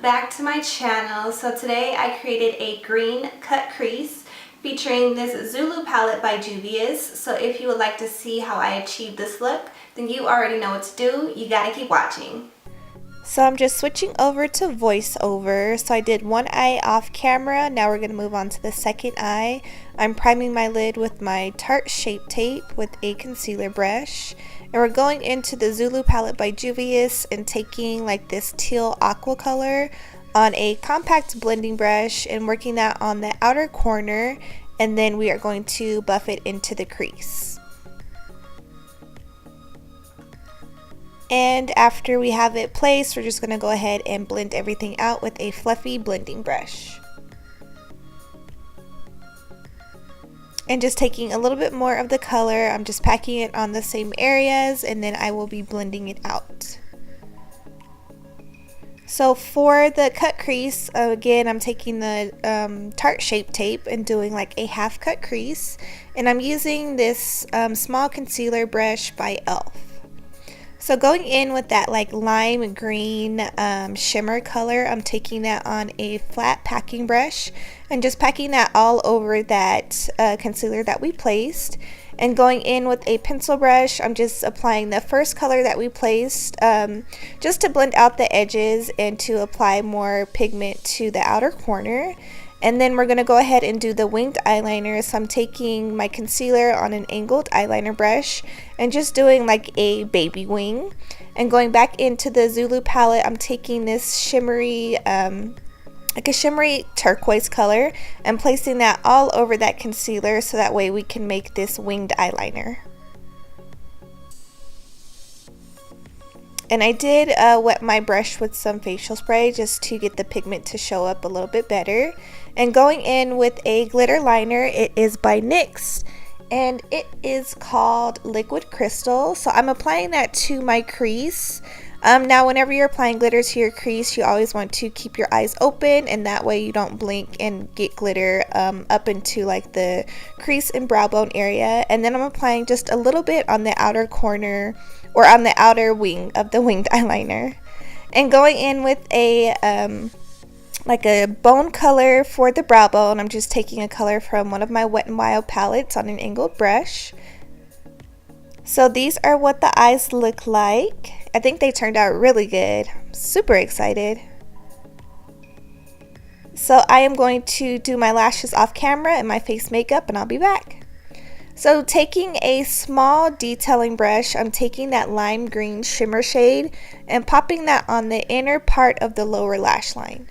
back to my channel. So today I created a green cut crease featuring this Zulu Palette by Juvia'splace. So if you would like to see how I achieved this look, then you already know what to do. You gotta keep watching. So I'm just switching over to voiceover. So I did one eye off camera. Now we're going to move on to the second eye. I'm priming my lid with my Tarte Shape Tape with a concealer brush. And we're going into the Zulu Palette by Juvia'splace and taking like this teal aqua color on a compact blending brush and working that on the outer corner. And then we are going to buff it into the crease. And after we have it placed, we're just going to go ahead and blend everything out with a fluffy blending brush. And just taking a little bit more of the color, I'm just packing it on the same areas and then I will be blending it out. So for the cut crease, again, I'm taking the Tarte Shape Tape and doing like a half cut crease. And I'm using this small concealer brush by e.l.f. So going in with that like lime green shimmer color, I'm taking that on a flat packing brush and just packing that all over that concealer that we placed. And going in with a pencil brush, I'm just applying the first color that we placed just to blend out the edges and to apply more pigment to the outer corner. And then we're going to go ahead and do the winged eyeliner. So I'm taking my concealer on an angled eyeliner brush and just doing like a baby wing. And going back into the Zulu palette, I'm taking this shimmery, like a shimmery turquoise color and placing that all over that concealer so that way we can make this winged eyeliner. And I did wet my brush with some facial spray just to get the pigment to show up a little bit better. And going in with a glitter liner, it is by NYX and it is called Liquid Crystal. So I'm applying that to my crease. Now whenever you're applying glitter to your crease, you always want to keep your eyes open and that way you don't blink and get glitter up into like the crease and brow bone area. And then I'm applying just a little bit on the outer corner or on the outer wing of the winged eyeliner. And going in with a like a bone color for the brow bone, I'm just taking a color from one of my Wet n Wild palettes on an angled brush. So these are what the eyes look like. I think they turned out really good. I'm super excited. So I am going to do my lashes off camera and my face makeup and I'll be back. So taking a small detailing brush, I'm taking that lime green shimmer shade and popping that on the inner part of the lower lash line.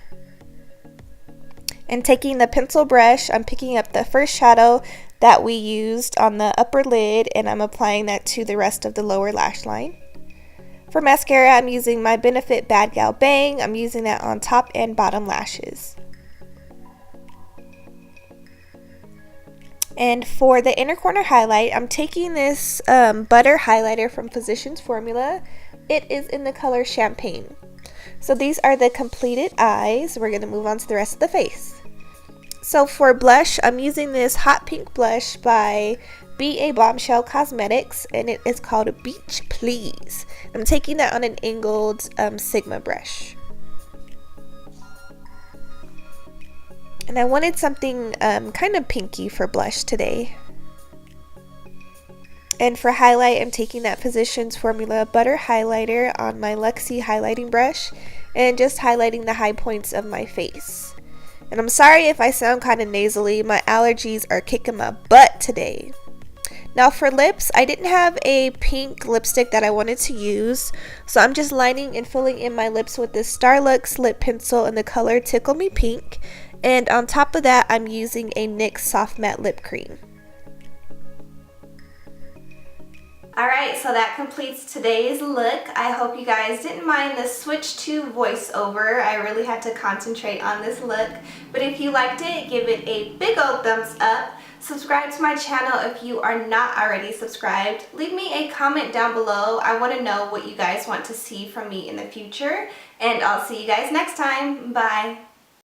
And taking the pencil brush, I'm picking up the first shadow that we used on the upper lid and I'm applying that to the rest of the lower lash line. For mascara, I'm using my Benefit Bad Gal Bang. I'm using that on top and bottom lashes. And for the inner corner highlight, I'm taking this butter highlighter from Physicians Formula. It is in the color Champagne. So these are the completed eyes. We're going to move on to the rest of the face. So for blush, I'm using this hot pink blush by Bombshell Cosmetics and it is called Beach Please. I'm taking that on an angled Sigma brush. And I wanted something kind of pinky for blush today. And for highlight, I'm taking that Physicians Formula Butter Highlighter on my Luxie highlighting brush and just highlighting the high points of my face. And I'm sorry if I sound kind of nasally, my allergies are kicking my butt today. Now for lips, I didn't have a pink lipstick that I wanted to use, so I'm just lining and filling in my lips with this Starlux lip pencil in the color Tickle Me Pink. And on top of that, I'm using a NYX Soft Matte Lip Cream. Alright, so that completes today's look. I hope you guys didn't mind the switch to voiceover. I really had to concentrate on this look. But if you liked it, give it a big old thumbs up. Subscribe to my channel if you are not already subscribed. Leave me a comment down below. I want to know what you guys want to see from me in the future. And I'll see you guys next time. Bye.